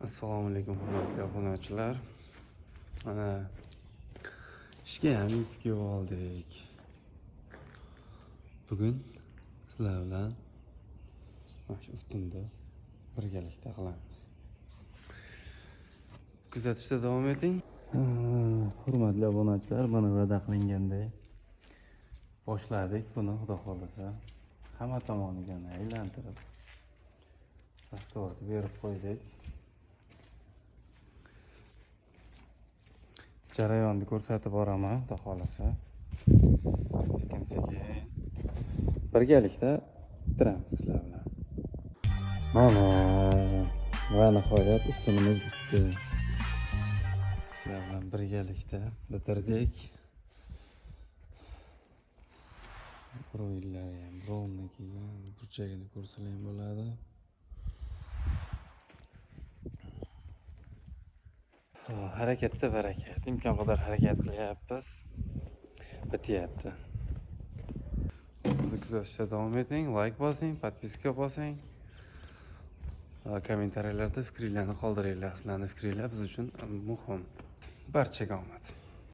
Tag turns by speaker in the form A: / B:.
A: Assalomu alaykum hurmatli obunachilar. Mana ishga ham yetib kelib oldik. Bugun sizlar bilan mana shu ustunda birgalikda qilamiz. Kuzatishda davom eting. Hurmatli obunachilar, mana va'da qilinganday boshladik buni, xudo xolasa. Hamma tomoniga aylantirib pasportni berib qo'ydik. Jarayonni ko'rsatib boraman, xudo xolasa. Sekin-sekin birgalikda bitiramiz sizlar bilan. Mana va nihoyat ustunimiz bitdi. Sizlar bilan birgalikda bitirdik. Broillar ham, brownniki ham, burchagini ko'rsalar ham bo'ladi. Harakatda barakat. Imkon qadar harakat qilyapmiz. Bityapti. Bizni kuzatishda davom eting, like bosing, podpiska bosing. Kommentariyalarda fikringizni qoldiringlar. Sizlarning fikringiz biz uchun muhim. Barchaga omad.